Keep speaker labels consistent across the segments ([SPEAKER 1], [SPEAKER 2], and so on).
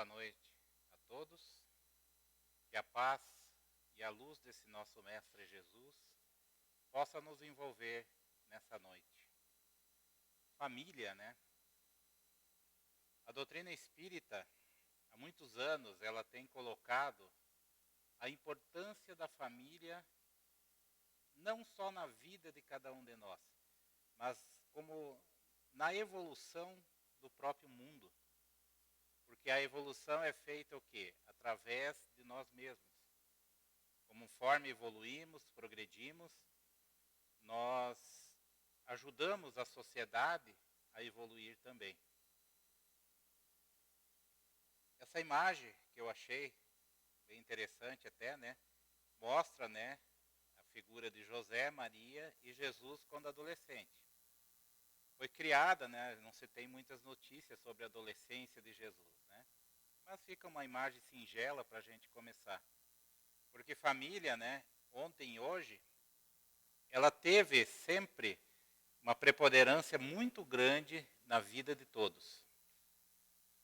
[SPEAKER 1] boa noite a todos. Que a paz e a luz desse nosso Mestre Jesus possa nos envolver nessa noite. Família, né? A doutrina espírita, há muitos anos, ela tem colocado a importância da família não só na vida de cada um de nós, mas como na evolução do próprio mundo. Porque a evolução é feita o quê? Através de nós mesmos. Conforme evoluímos, progredimos, nós ajudamos a sociedade a evoluir também. Essa imagem que eu achei bem interessante até, né? Mostra, né, a figura de José, Maria e Jesus quando adolescente. Foi criada, né, não se tem muitas notícias sobre a adolescência de Jesus, né? Mas fica uma imagem singela para a gente começar. Porque família, né, ontem e hoje, ela teve sempre uma preponderância muito grande na vida de todos.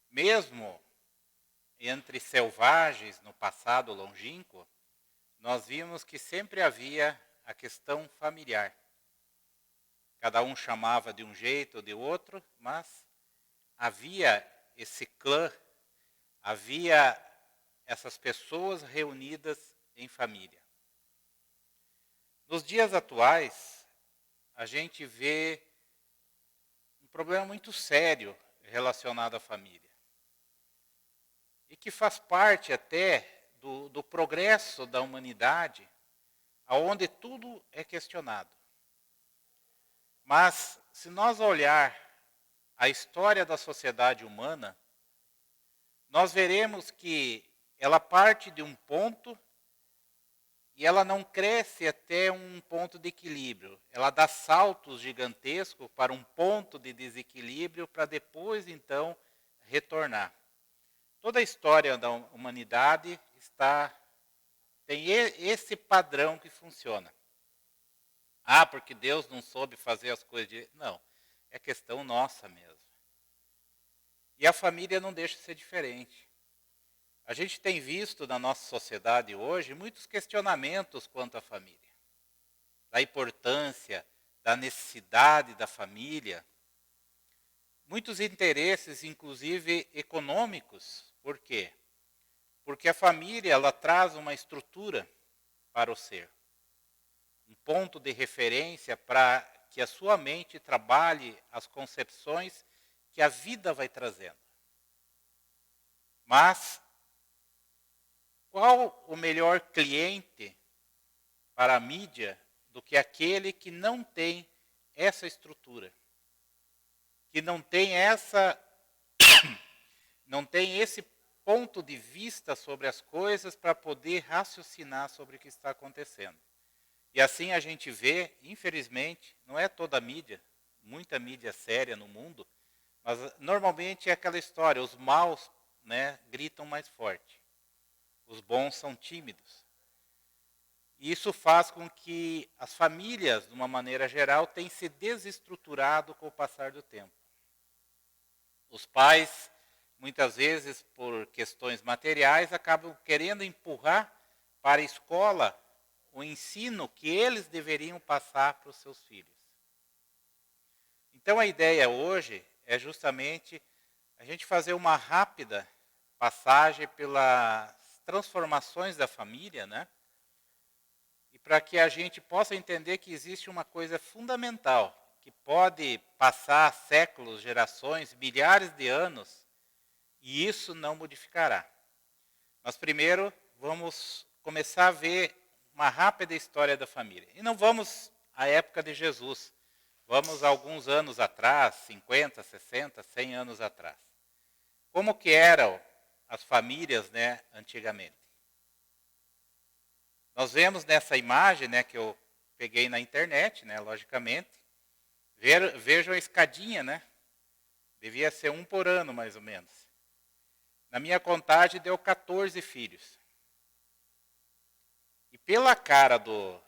[SPEAKER 1] Mesmo entre selvagens no passado longínquo, nós vimos que sempre havia a questão familiar. Cada um chamava de um jeito ou de outro, mas havia esse clã, havia essas pessoas reunidas em família. Nos dias atuais, a gente vê um problema muito sério relacionado à família. E que faz parte até do progresso da humanidade, onde tudo é questionado. Mas, se nós olhar a história da sociedade humana, nós veremos que ela parte de um ponto e ela não cresce até um ponto de equilíbrio. Ela dá saltos gigantescos para um ponto de desequilíbrio para depois, então, retornar. Toda a história da humanidade tem esse padrão que funciona. Ah, porque Deus não soube fazer as coisas Não, é questão nossa mesmo. E a família não deixa de ser diferente. A gente tem visto na nossa sociedade hoje muitos questionamentos quanto à família. Da importância, da necessidade da família. Muitos interesses, inclusive econômicos. Por quê? Porque a família, ela traz uma estrutura para o ser. Um ponto de referência para que a sua mente trabalhe as concepções que a vida vai trazendo. Mas, qual o melhor cliente para a mídia do que aquele que não tem essa estrutura? Que não tem esse ponto de vista sobre as coisas para poder raciocinar sobre o que está acontecendo. E assim a gente vê, infelizmente, não é toda a mídia, muita mídia séria no mundo, mas normalmente é aquela história, os maus, né, gritam mais forte. Os bons são tímidos. E isso faz com que as famílias, de uma maneira geral, tenham se desestruturado com o passar do tempo. Os pais, muitas vezes, por questões materiais, acabam querendo empurrar para a escola o ensino que eles deveriam passar para os seus filhos. Então a ideia hoje é justamente a gente fazer uma rápida passagem pelas transformações da família, né? E para que a gente possa entender que existe uma coisa fundamental, que pode passar séculos, gerações, milhares de anos, e isso não modificará. Mas primeiro vamos começar a ver uma rápida história da família. E não vamos à época de Jesus. Vamos alguns anos atrás, 50, 60, 100 anos atrás. Como que eram as famílias, né, antigamente? Nós vemos nessa imagem, né, que eu peguei na internet, né, logicamente. Vejam a escadinha, né? Devia ser um por ano, mais ou menos. Na minha contagem, deu 14 filhos. E pela cara do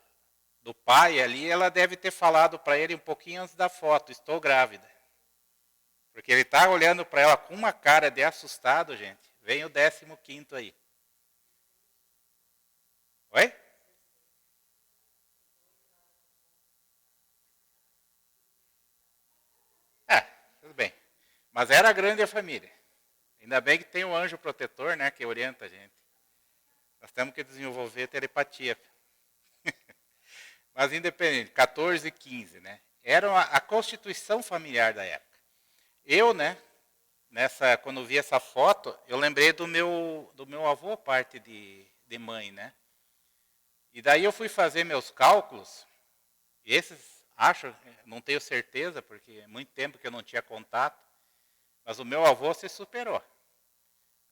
[SPEAKER 1] pai ali, ela deve ter falado para ele um pouquinho antes da foto, estou grávida. Porque ele está olhando para ela com uma cara de assustado, gente. Vem o 15º aí. Oi? Tudo bem. Mas era grande a família. Ainda bem que tem o anjo protetor, né, que orienta a gente. Nós temos que desenvolver telepatia. Mas independente, 14 e 15, né? Era a constituição familiar da época. Eu, né, quando vi essa foto, eu lembrei do meu avô, parte de mãe, né? E daí eu fui fazer meus cálculos, e esses, não tenho certeza, porque é muito tempo que eu não tinha contato, mas o meu avô se superou.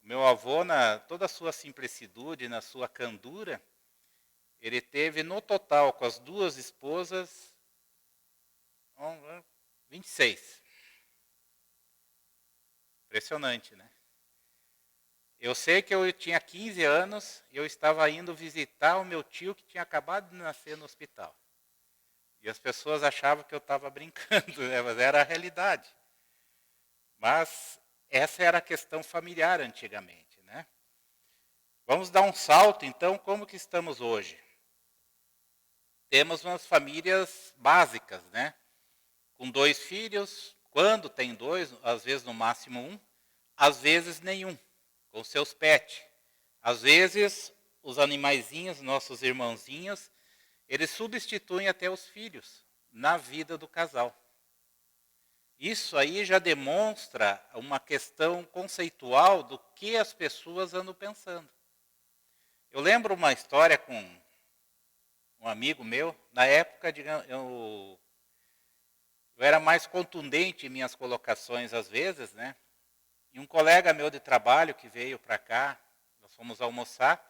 [SPEAKER 1] O meu avô, na toda a sua simplicidade, na sua candura, ele teve no total, com as duas esposas, 26. Impressionante, né? Eu sei que eu tinha 15 anos e eu estava indo visitar o meu tio que tinha acabado de nascer no hospital. E as pessoas achavam que eu estava brincando, né? Mas era a realidade. Mas essa era a questão familiar antigamente, né? Vamos dar um salto, então, como que estamos hoje? Temos umas famílias básicas, né? Com 2 filhos, quando tem 2, às vezes no máximo 1, às vezes nenhum, com seus pets. Às vezes, os animaizinhos, nossos irmãozinhos, eles substituem até os filhos na vida do casal. Isso aí já demonstra uma questão conceitual do que as pessoas andam pensando. Eu lembro uma história com um amigo meu, na época, eu era mais contundente em minhas colocações às vezes, né? E um colega meu de trabalho que veio para cá, nós fomos almoçar,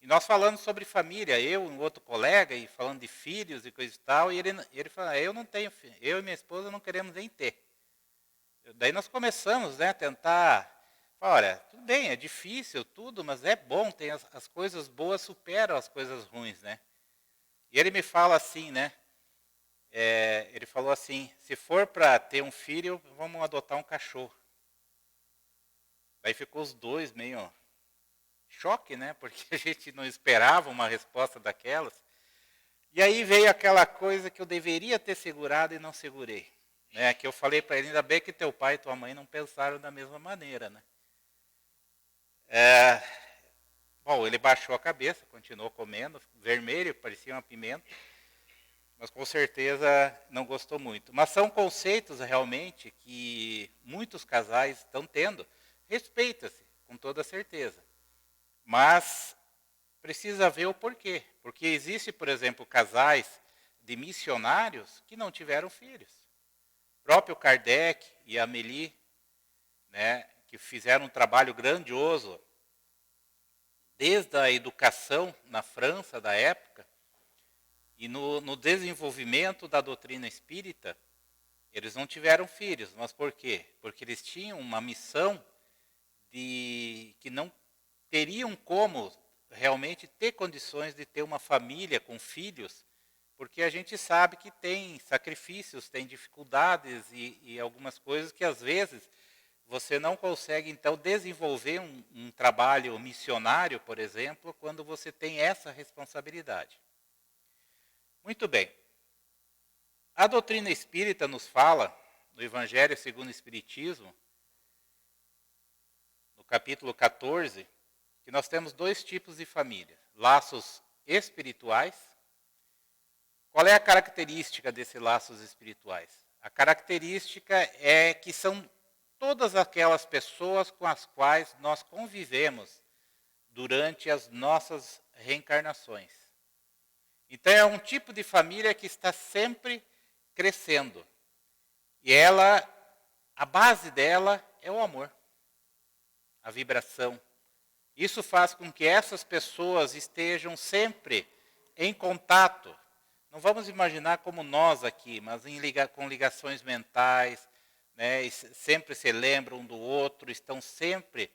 [SPEAKER 1] e nós falando sobre família, eu e um outro colega, e falando de filhos e coisa e tal, e ele falou, eu não tenho filho, eu e minha esposa não queremos nem ter. Daí nós começamos, né, a tentar, olha, tudo bem, é difícil tudo, mas é bom, tem as coisas boas superam as coisas ruins, né? E ele me fala assim, né, ele falou assim, se for para ter um filho, vamos adotar um cachorro. Daí ficou os dois meio choque, né? Porque a gente não esperava uma resposta daquelas. E aí veio aquela coisa que eu deveria ter segurado e não segurei. Né? Que eu falei para ele, ainda bem que teu pai e tua mãe não pensaram da mesma maneira, né? Bom, ele baixou a cabeça, continuou comendo, vermelho, parecia uma pimenta, mas com certeza não gostou muito. Mas são conceitos realmente que muitos casais estão tendo. Respeita-se, com toda certeza. Mas precisa ver o porquê. Porque existe, por exemplo, casais de missionários que não tiveram filhos. O próprio Kardec e a Amélie, né, que fizeram um trabalho grandioso desde a educação na França da época e no desenvolvimento da doutrina espírita, eles não tiveram filhos. Mas por quê? Porque eles tinham uma missão que não teriam como realmente ter condições de ter uma família com filhos, porque a gente sabe que tem sacrifícios, tem dificuldades e algumas coisas que às vezes você não consegue então desenvolver um trabalho missionário, por exemplo, quando você tem essa responsabilidade. Muito bem. A doutrina espírita nos fala, no Evangelho segundo o Espiritismo, no capítulo 14, que nós temos 2 tipos de família. Laços espirituais. Qual é a característica desses laços espirituais? A característica é que são todas aquelas pessoas com as quais nós convivemos durante as nossas reencarnações. Então é um tipo de família que está sempre crescendo. E a base dela é o amor, a vibração. Isso faz com que essas pessoas estejam sempre em contato. Não vamos imaginar como nós aqui, mas com ligações mentais, né, e sempre se lembram um do outro, estão sempre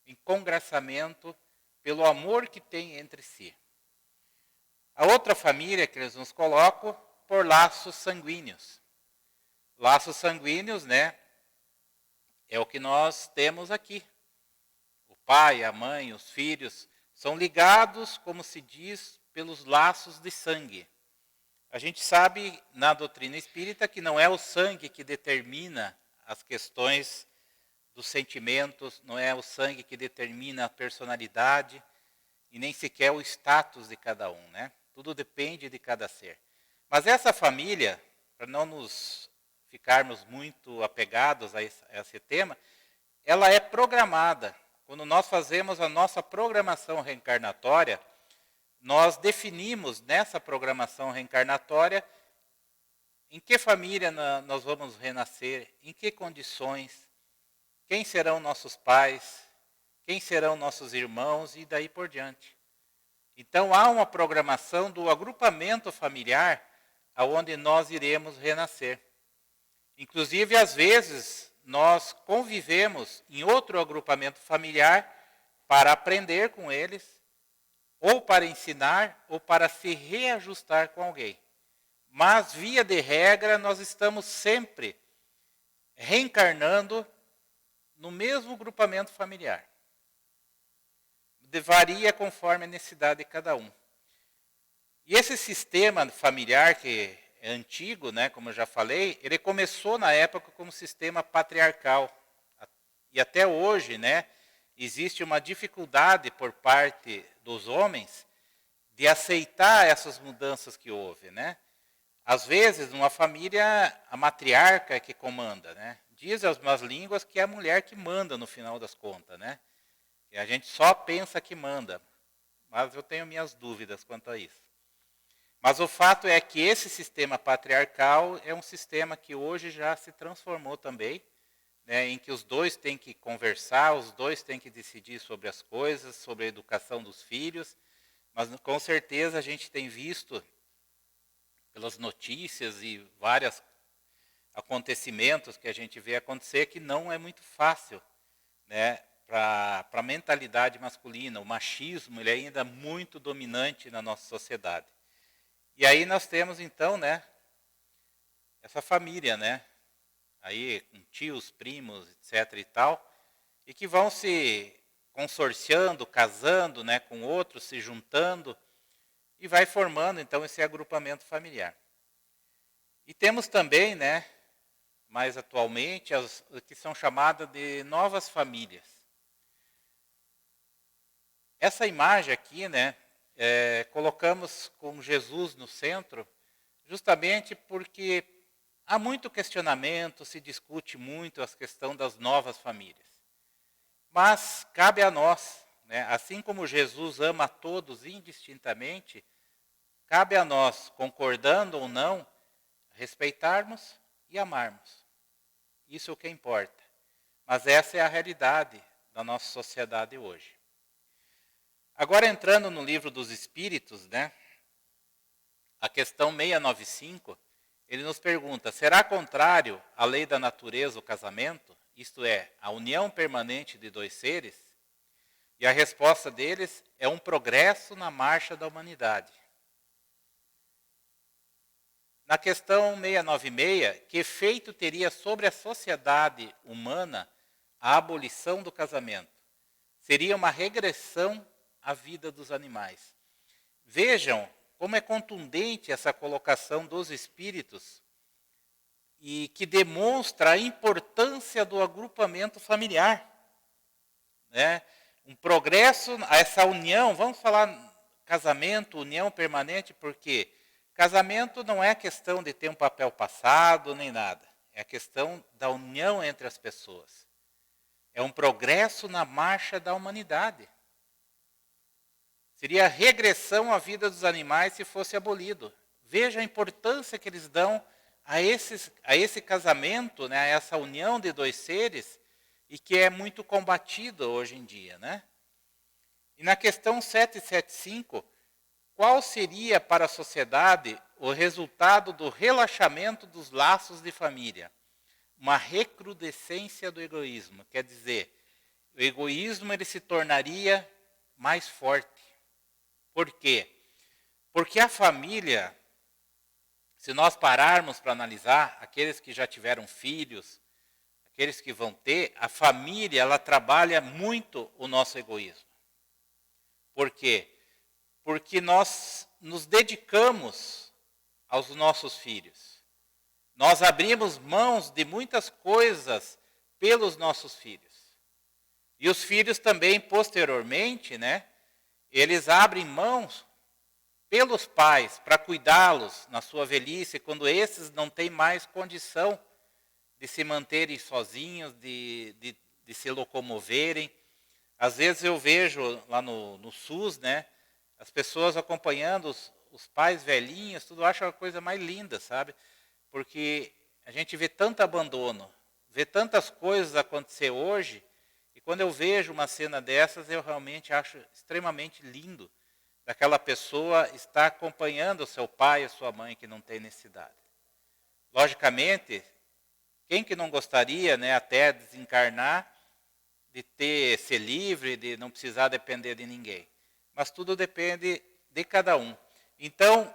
[SPEAKER 1] em congraçamento pelo amor que tem entre si. A outra família que eles nos colocam por laços sanguíneos. Laços sanguíneos, né, é o que nós temos aqui. O pai, a mãe, os filhos, são ligados, como se diz, pelos laços de sangue. A gente sabe na doutrina espírita que não é o sangue que determina as questões dos sentimentos, não é o sangue que determina a personalidade e nem sequer o status de cada um, né? Tudo depende de cada ser. Mas essa família, para não nos ficarmos muito apegados a esse tema, ela é programada. Quando nós fazemos a nossa programação reencarnatória, nós definimos nessa programação reencarnatória em que família nós vamos renascer, em que condições, quem serão nossos pais, quem serão nossos irmãos e daí por diante. Então há uma programação do agrupamento familiar aonde nós iremos renascer. Inclusive, às vezes, nós convivemos em outro agrupamento familiar para aprender com eles, ou para ensinar, ou para se reajustar com alguém. Mas, via de regra, nós estamos sempre reencarnando no mesmo agrupamento familiar. Varia conforme a necessidade de cada um. E esse sistema familiar que é antigo, né, como eu já falei, ele começou na época como sistema patriarcal. E até hoje, né, existe uma dificuldade por parte dos homens de aceitar essas mudanças que houve, né? Às vezes, numa família, a matriarca é que comanda, né? Diz as más línguas que é a mulher que manda no final das contas, né? E a gente só pensa que manda, mas eu tenho minhas dúvidas quanto a isso. Mas o fato é que esse sistema patriarcal é um sistema que hoje já se transformou também, né, em que os dois têm que conversar, os dois têm que decidir sobre as coisas, sobre a educação dos filhos, mas com certeza a gente tem visto pelas notícias e vários acontecimentos que a gente vê acontecer que não é muito fácil, né, para a mentalidade masculina. O machismo ele é ainda muito dominante na nossa sociedade. E aí nós temos então, né, essa família, né, aí com tios, primos, etc e tal, e que vão se consorciando, casando, né, com outros, se juntando, e vai formando então esse agrupamento familiar. E temos também, né, mais atualmente, as que são chamadas de novas famílias. Essa imagem aqui, né, colocamos com Jesus no centro, justamente porque há muito questionamento, se discute muito a questão das novas famílias. Mas cabe a nós, né, assim como Jesus ama a todos indistintamente, cabe a nós, concordando ou não, respeitarmos e amarmos. Isso é o que importa. Mas essa é a realidade da nossa sociedade hoje. Agora, entrando no livro dos Espíritos, né, a questão 695, ele nos pergunta, será contrário à lei da natureza o casamento? Isto é, a união permanente de dois seres? E a resposta deles é um progresso na marcha da humanidade. Na questão 696, que efeito teria sobre a sociedade humana a abolição do casamento? Seria uma regressão à vida dos animais. Vejam como é contundente essa colocação dos espíritos e que demonstra a importância do agrupamento familiar, né? Um progresso a essa união, vamos falar casamento, união permanente, porque casamento não é questão de ter um papel passado nem nada, é a questão da união entre as pessoas. É um progresso na marcha da humanidade. Seria a regressão à vida dos animais se fosse abolido. Veja a importância que eles dão a esse casamento, né, a essa união de dois seres, e que é muito combatido hoje em dia, né? E na questão 775, qual seria para a sociedade o resultado do relaxamento dos laços de família? Uma recrudescência do egoísmo, quer dizer, o egoísmo ele se tornaria mais forte. Por quê? Porque a família, se nós pararmos para analisar, aqueles que já tiveram filhos, aqueles que vão ter, a família, ela trabalha muito o nosso egoísmo. Por quê? Porque nós nos dedicamos aos nossos filhos. Nós abrimos mãos de muitas coisas pelos nossos filhos. E os filhos também, posteriormente, né, eles abrem mãos pelos pais para cuidá-los na sua velhice, quando esses não têm mais condição de se manterem sozinhos, de se locomoverem. Às vezes eu vejo lá no SUS, né, as pessoas acompanhando os pais velhinhos, tudo, eu acho uma coisa mais linda, sabe? Porque a gente vê tanto abandono, vê tantas coisas acontecer hoje, e quando eu vejo uma cena dessas, eu realmente acho extremamente lindo daquela pessoa estar acompanhando o seu pai e sua mãe que não tem necessidade. Logicamente, quem que não gostaria, né, até desencarnar, de ser livre, de não precisar depender de ninguém. Mas tudo depende de cada um. Então,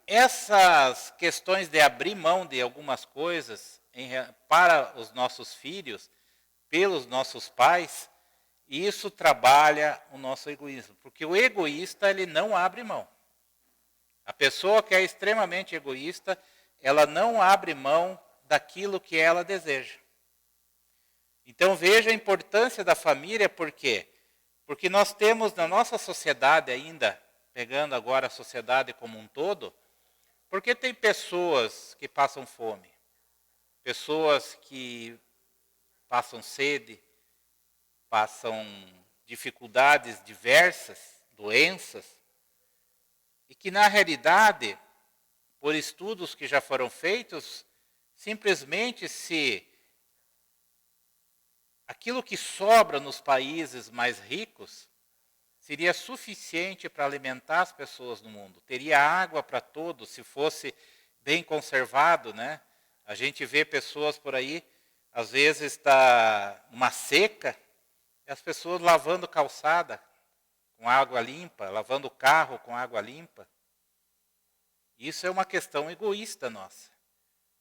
[SPEAKER 1] essas questões de abrir mão de algumas coisas para os nossos filhos, pelos nossos pais, isso trabalha o nosso egoísmo. Porque o egoísta, ele não abre mão. A pessoa que é extremamente egoísta, ela não abre mão daquilo que ela deseja. Então veja a importância da família, por quê? Porque nós temos na nossa sociedade ainda, pegando agora a sociedade como um todo, porque tem pessoas que passam fome, pessoas que passam sede, passam dificuldades diversas, doenças, e que na realidade, por estudos que já foram feitos, simplesmente se aquilo que sobra nos países mais ricos seria suficiente para alimentar as pessoas no mundo. Teria água para todos, se fosse bem conservado, né? A gente vê pessoas por aí, às vezes está uma seca, e as pessoas lavando calçada com água limpa, lavando o carro com água limpa. Isso é uma questão egoísta nossa.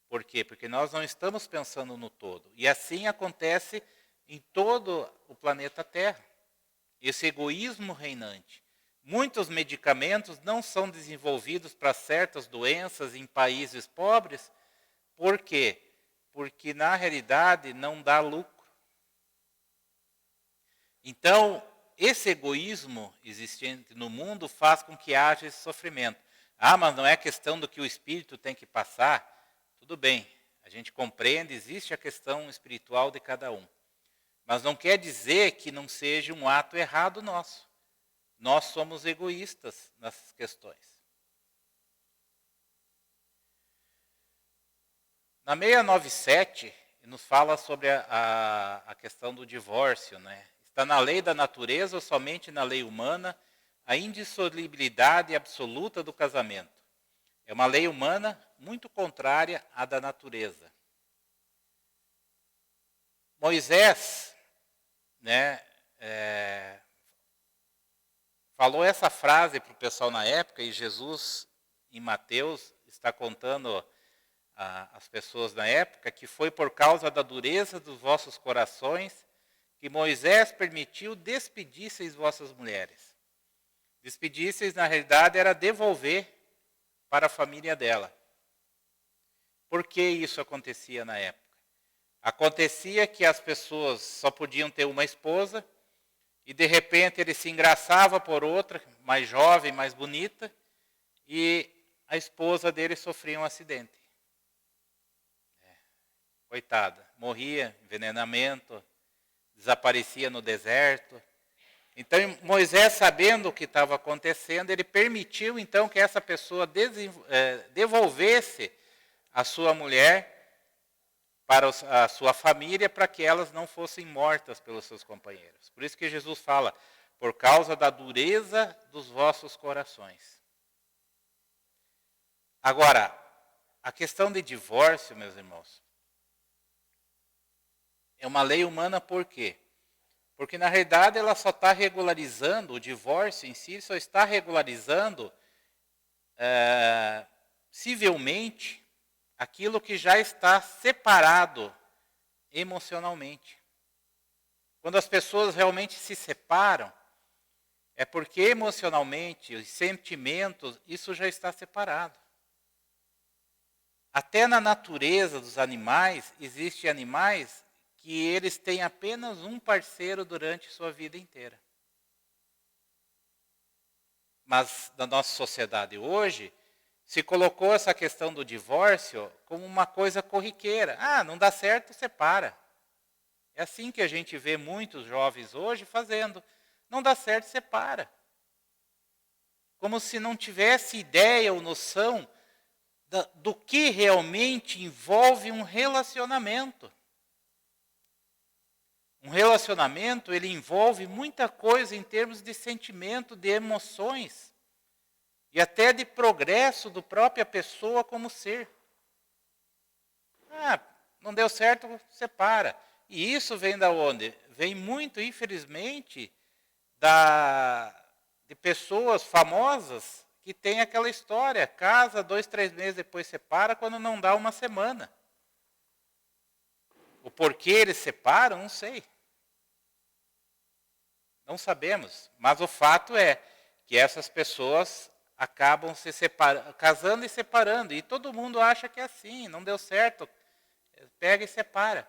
[SPEAKER 1] Por quê? Porque nós não estamos pensando no todo. E assim acontece em todo o planeta Terra. Esse egoísmo reinante. Muitos medicamentos não são desenvolvidos para certas doenças em países pobres. Por quê? Porque na realidade não dá lucro. Então, esse egoísmo existente no mundo faz com que haja esse sofrimento. Ah, mas não é questão do que o espírito tem que passar? Tudo bem, a gente compreende, existe a questão espiritual de cada um. Mas não quer dizer que não seja um ato errado nosso. Nós somos egoístas nessas questões. Na 697, nos fala sobre a questão do divórcio, né? Está na lei da natureza ou somente na lei humana a indissolubilidade absoluta do casamento. É uma lei humana muito contrária à da natureza. Moisés, né, falou essa frase para o pessoal na época, e Jesus, em Mateus, está contando às pessoas na época, que foi por causa da dureza dos vossos corações que Moisés permitiu despedisseis vossas mulheres. Despedisseis, na realidade, era devolver para a família dela. Por que isso acontecia na época? Acontecia que as pessoas só podiam ter uma esposa, e de repente ele se engraçava por outra, mais jovem, mais bonita, e a esposa dele sofria um acidente. Coitada, morria, envenenamento, desaparecia no deserto. Então Moisés, sabendo o que estava acontecendo, ele permitiu então que essa pessoa devolvesse a sua mulher para a sua família, para que elas não fossem mortas pelos seus companheiros. Por isso que Jesus fala, por causa da dureza dos vossos corações. Agora, a questão de divórcio, meus irmãos, é uma lei humana por quê? Porque na realidade ela só está regularizando, o divórcio em si só está regularizando civilmente aquilo que já está separado emocionalmente. Quando as pessoas realmente se separam, é porque emocionalmente, os sentimentos, isso já está separado. Até na natureza dos animais, existem animais que eles têm apenas um parceiro durante sua vida inteira. Mas na nossa sociedade hoje, se colocou essa questão do divórcio como uma coisa corriqueira. Ah, não dá certo, separa. É assim que a gente vê muitos jovens hoje fazendo. Não dá certo, separa. Como se não tivesse ideia ou noção do que realmente envolve um relacionamento. Um relacionamento, ele envolve muita coisa em termos de sentimento, de emoções e até de progresso da própria pessoa como ser. Ah, não deu certo, separa. E isso vem da onde? Vem muito, infelizmente, de pessoas famosas que têm aquela história. Casa, 2, 3 meses depois separa, quando não dá uma semana. O porquê eles separam, não sei. Não sabemos. Mas o fato é que essas pessoas acabam se casando e separando. E todo mundo acha que é assim, não deu certo, pega e separa.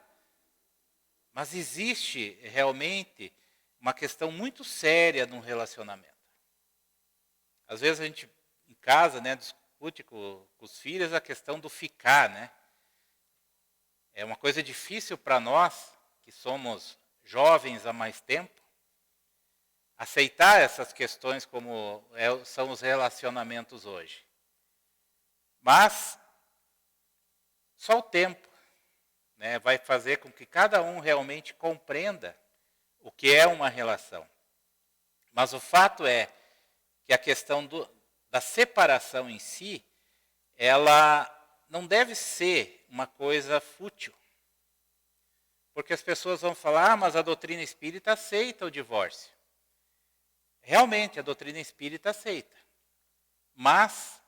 [SPEAKER 1] Mas existe realmente uma questão muito séria num relacionamento. Às vezes a gente, em casa, né, discute com os filhos a questão do ficar, né? É uma coisa difícil para nós, que somos jovens há mais tempo, aceitar essas questões como são os relacionamentos hoje. Mas só o tempo, né, vai fazer com que cada um realmente compreenda o que é uma relação. Mas o fato é que a questão da separação em si, ela não deve ser uma coisa fútil. Porque as pessoas vão falar, mas a doutrina espírita aceita o divórcio. Realmente, a doutrina espírita aceita. Mas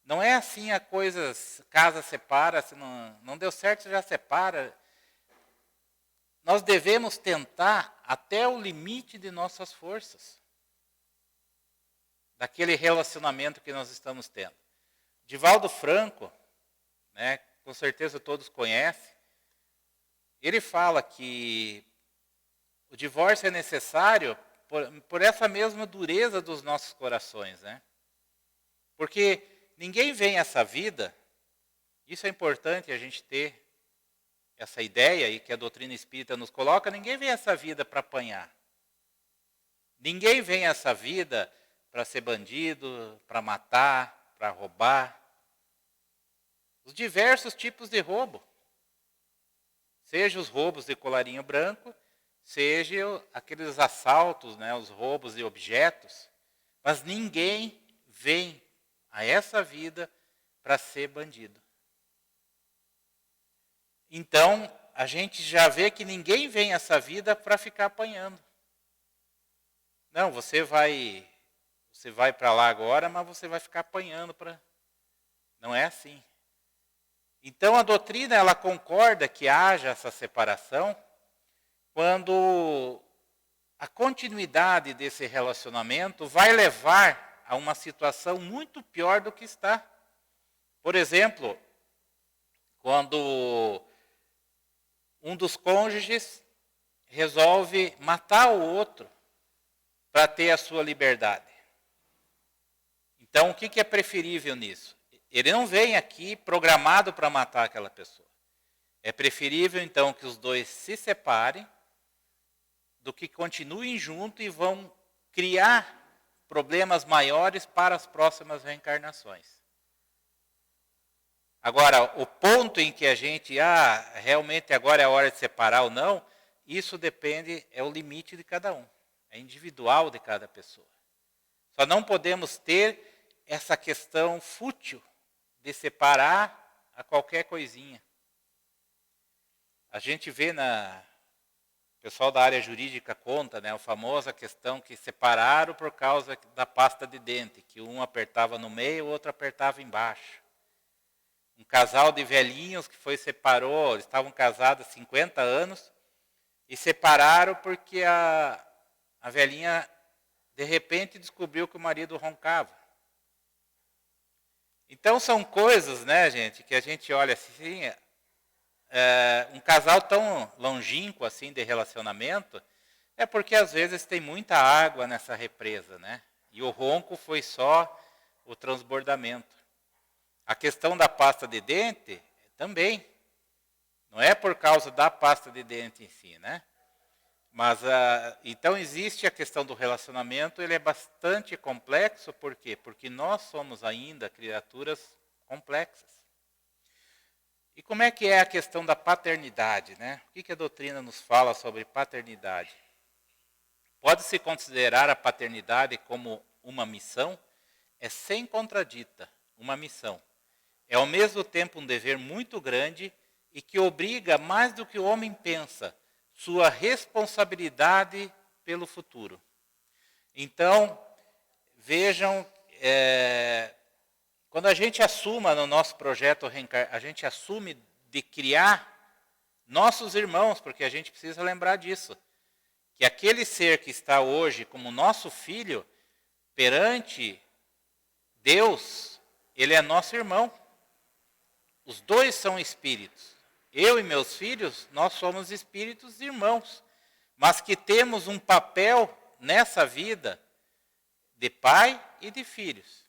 [SPEAKER 1] não é assim a coisa, casa separa, se não deu certo, já separa. Nós devemos tentar até o limite de nossas forças. Daquele relacionamento que nós estamos tendo. Divaldo Franco, né, com certeza todos conhecem, ele fala que o divórcio é necessário por essa mesma dureza dos nossos corações, né? Porque ninguém vem a essa vida, isso é importante a gente ter essa ideia aí que a doutrina espírita nos coloca, ninguém vem a essa vida para apanhar. Ninguém vem a essa vida para ser bandido, para matar, para roubar. Os diversos tipos de roubo. Seja os roubos de colarinho branco, seja aqueles assaltos, né, os roubos de objetos. Mas ninguém vem a essa vida para ser bandido. Então, a gente já vê que ninguém vem a essa vida para ficar apanhando. Não, você vai para lá agora, mas você vai ficar apanhando para. Não é assim. Então a doutrina ela concorda que haja essa separação quando a continuidade desse relacionamento vai levar a uma situação muito pior do que está. Por exemplo, quando um dos cônjuges resolve matar o outro para ter a sua liberdade. Então, o que é preferível nisso? Ele não vem aqui programado para matar aquela pessoa. É preferível, então, que os dois se separem do que continuem juntos e vão criar problemas maiores para as próximas reencarnações. Agora, o ponto em que a gente, realmente agora é a hora de separar ou não, isso depende, é o limite de cada um. É individual de cada pessoa. Só não podemos ter essa questão fútil de separar a qualquer coisinha. A gente vê o pessoal da área jurídica conta, né, a famosa questão que separaram por causa da pasta de dente, que um apertava no meio, o outro apertava embaixo. um casal de velhinhos que separou, eles estavam casados há 50 anos, e separaram porque a velhinha, de repente, descobriu que o marido roncava. Então, são coisas, né, gente, que a gente olha assim, um casal tão longínquo assim de relacionamento, é porque às vezes tem muita água nessa represa, né? E o ronco foi só o transbordamento. A questão da pasta de dente também. Não é por causa da pasta de dente em si, né? Mas, então existe a questão do relacionamento, ele é bastante complexo, por quê? Porque nós somos ainda criaturas complexas. E como é que é a questão da paternidade, né? O que a doutrina nos fala sobre paternidade? Pode-se considerar a paternidade como uma missão? É sem contradita, uma missão. É ao mesmo tempo um dever muito grande e que obriga, mais do que o homem pensa, sua responsabilidade pelo futuro. Então, vejam, quando a gente assuma no nosso projeto, a gente assume de criar nossos irmãos, porque a gente precisa lembrar disso, que aquele ser que está hoje como nosso filho, perante Deus, ele é nosso irmão. Os dois são espíritos. Eu e meus filhos, nós somos espíritos irmãos, mas que temos um papel nessa vida de pai e de filhos.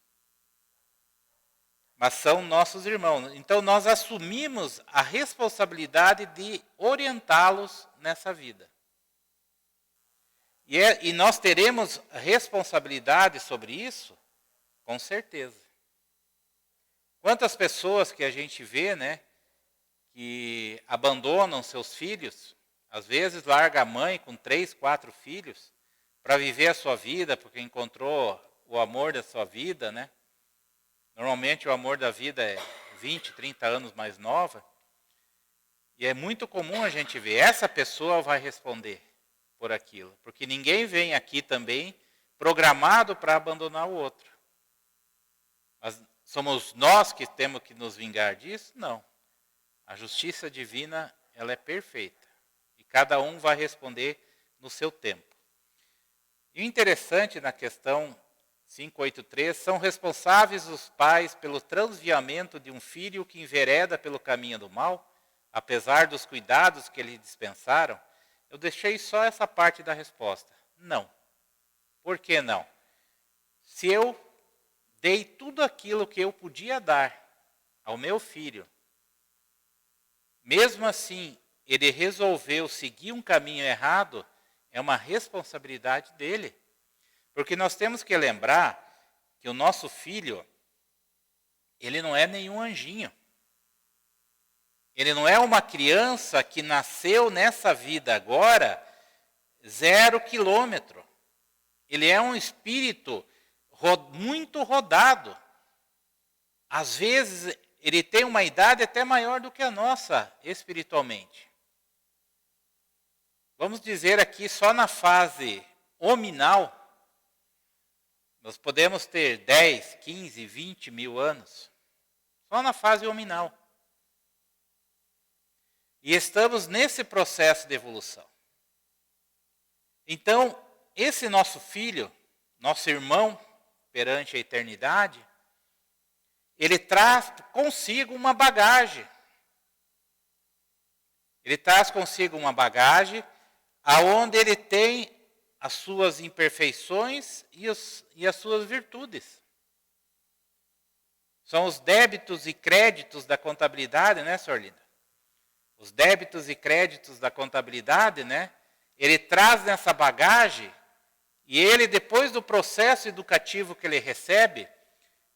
[SPEAKER 1] Mas são nossos irmãos. Então nós assumimos a responsabilidade de orientá-los nessa vida. E nós teremos responsabilidade sobre isso? Com certeza. Quantas pessoas que a gente vê, né, que abandonam seus filhos, às vezes larga a mãe com 3, 4 filhos, para viver a sua vida, porque encontrou o amor da sua vida, né? Normalmente o amor da vida é 20, 30 anos mais nova. E é muito comum a gente ver, essa pessoa vai responder por aquilo. Porque ninguém vem aqui também programado para abandonar o outro. Mas somos nós que temos que nos vingar disso? Não. A justiça divina, ela é perfeita. E cada um vai responder no seu tempo. E o interessante na questão 583, são responsáveis os pais pelo transviamento de um filho que envereda pelo caminho do mal, apesar dos cuidados que lhe dispensaram? Eu deixei só essa parte da resposta. Não. Por que não? Se eu dei tudo aquilo que eu podia dar ao meu filho, mesmo assim ele resolveu seguir um caminho errado, é uma responsabilidade dele. Porque nós temos que lembrar que o nosso filho, ele não é nenhum anjinho. Ele não é uma criança que nasceu nessa vida agora 0 quilômetro. Ele é um espírito muito rodado. Às vezes, ele tem uma idade até maior do que a nossa, espiritualmente. Vamos dizer aqui, só na fase hominal, nós podemos ter 10, 15, 20 mil anos. Só na fase hominal. E estamos nesse processo de evolução. Então, esse nosso filho, nosso irmão, perante a eternidade, ele traz consigo uma bagagem. Ele traz consigo uma bagagem aonde ele tem as suas imperfeições e as suas virtudes. São os débitos e créditos da contabilidade, né, Sr. Linda? Os débitos e créditos da contabilidade, né? Ele traz nessa bagagem, e ele, depois do processo educativo que ele recebe,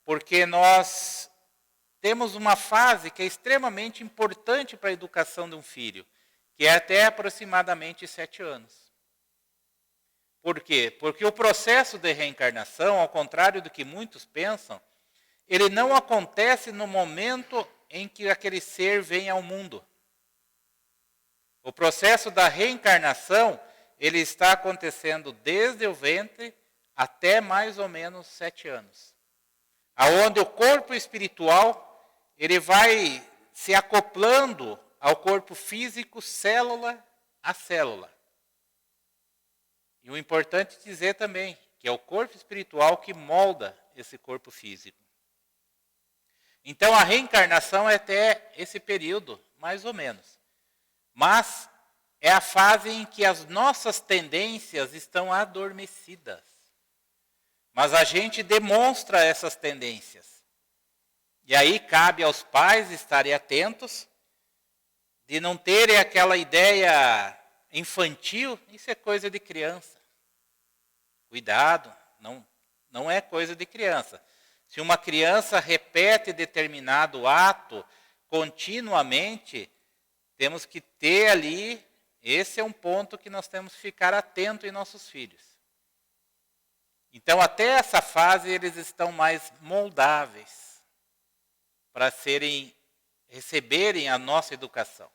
[SPEAKER 1] porque nós temos uma fase que é extremamente importante para a educação de um filho, que é até aproximadamente 7 anos. Por quê? Porque o processo de reencarnação, ao contrário do que muitos pensam, ele não acontece no momento em que aquele ser vem ao mundo. O processo da reencarnação, ele está acontecendo desde o ventre até mais ou menos 7 anos. Aonde o corpo espiritual, ele vai se acoplando ao corpo físico, célula a célula. E o importante dizer também que é o corpo espiritual que molda esse corpo físico. Então a reencarnação é até esse período, mais ou menos. Mas é a fase em que as nossas tendências estão adormecidas. Mas a gente demonstra essas tendências. E aí cabe aos pais estarem atentos, de não terem aquela ideia infantil, isso é coisa de criança. Cuidado, não é coisa de criança. Se uma criança repete determinado ato continuamente, temos que ter ali, esse é um ponto que nós temos que ficar atento em nossos filhos. Então, até essa fase, eles estão mais moldáveis para receberem a nossa educação.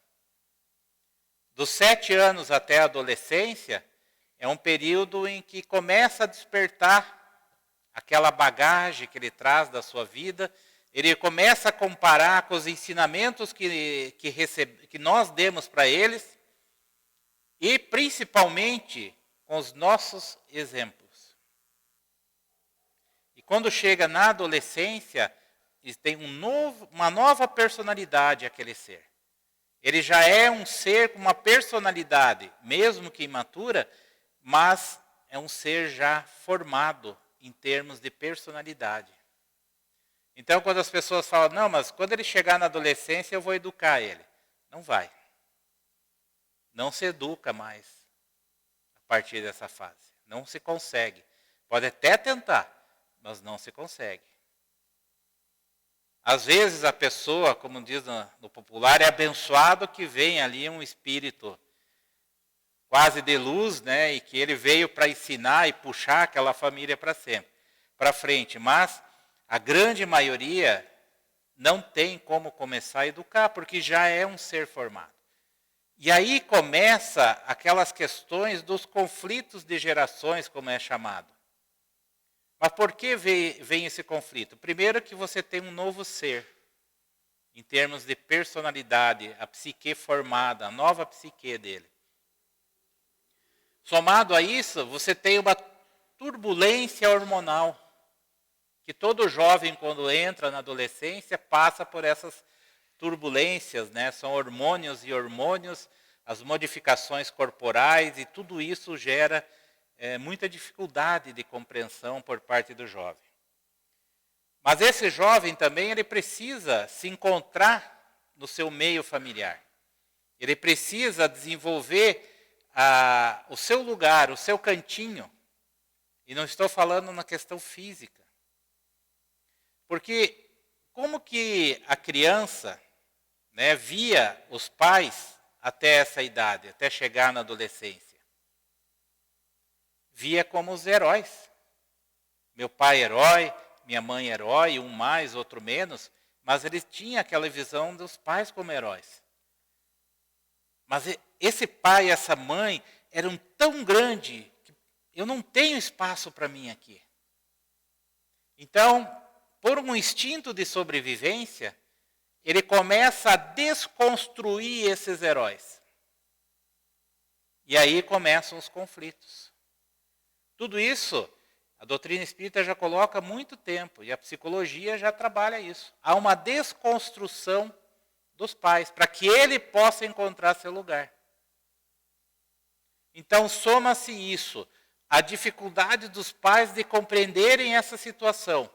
[SPEAKER 1] Dos 7 anos até a adolescência, é um período em que começa a despertar aquela bagagem que ele traz da sua vida, ele começa a comparar com os ensinamentos que nós demos para eles, e principalmente com os nossos exemplos. E quando chega na adolescência, ele tem uma nova personalidade aquele ser. Ele já é um ser com uma personalidade, mesmo que imatura, mas é um ser já formado em termos de personalidade. Então, quando as pessoas falam, não, mas quando ele chegar na adolescência eu vou educar ele. Não vai. Não se educa mais a partir dessa fase. Não se consegue. Pode até tentar, mas não se consegue. Às vezes a pessoa, como diz no popular, é abençoado que vem ali um espírito quase de luz, né, e que ele veio para ensinar e puxar aquela família para frente. Mas a grande maioria não tem como começar a educar, porque já é um ser formado. E aí começa aquelas questões dos conflitos de gerações, como é chamado. Mas por que vem esse conflito? Primeiro que você tem um novo ser, em termos de personalidade, a psique formada, a nova psique dele. Somado a isso, você tem uma turbulência hormonal, que todo jovem, quando entra na adolescência, passa por essas turbulências, né? São hormônios e hormônios, as modificações corporais, e tudo isso gera muita dificuldade de compreensão por parte do jovem. Mas esse jovem também, ele precisa se encontrar no seu meio familiar. Ele precisa desenvolver o seu lugar, o seu cantinho. E não estou falando na questão física. Porque como que a criança, né, via os pais até essa idade, até chegar na adolescência? Via como os heróis. Meu pai herói, minha mãe herói, um mais, outro menos, mas ele tinha aquela visão dos pais como heróis. Mas esse pai e essa mãe eram tão grandes que eu não tenho espaço para mim aqui. Então, por um instinto de sobrevivência, ele começa a desconstruir esses heróis. E aí começam os conflitos. Tudo isso, a doutrina espírita já coloca há muito tempo, e a psicologia já trabalha isso. Há uma desconstrução dos pais, para que ele possa encontrar seu lugar. Então, soma-se isso, a dificuldade dos pais de compreenderem essa situação.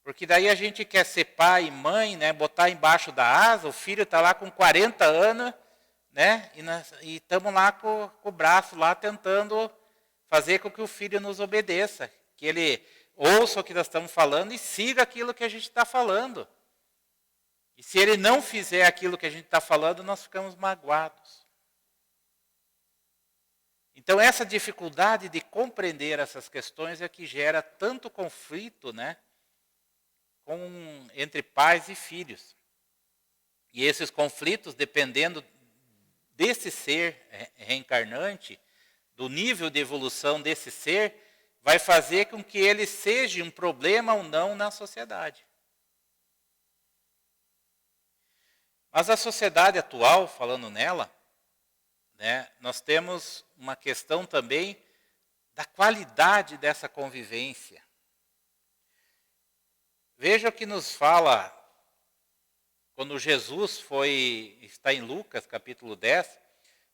[SPEAKER 1] Porque daí a gente quer ser pai e mãe, né, botar embaixo da asa, o filho está lá com 40 anos, né, e estamos lá com o braço lá tentando fazer com que o filho nos obedeça, que ele ouça o que nós estamos falando e siga aquilo que a gente está falando. E se ele não fizer aquilo que a gente está falando, nós ficamos magoados. Então, essa dificuldade de compreender essas questões é que gera tanto conflito, né, entre pais e filhos. E esses conflitos, dependendo desse ser reencarnante, do nível de evolução desse ser, vai fazer com que ele seja um problema ou não na sociedade. Mas a sociedade atual, falando nela, né, nós temos uma questão também da qualidade dessa convivência. Veja o que nos fala quando Jesus está em Lucas, capítulo 10,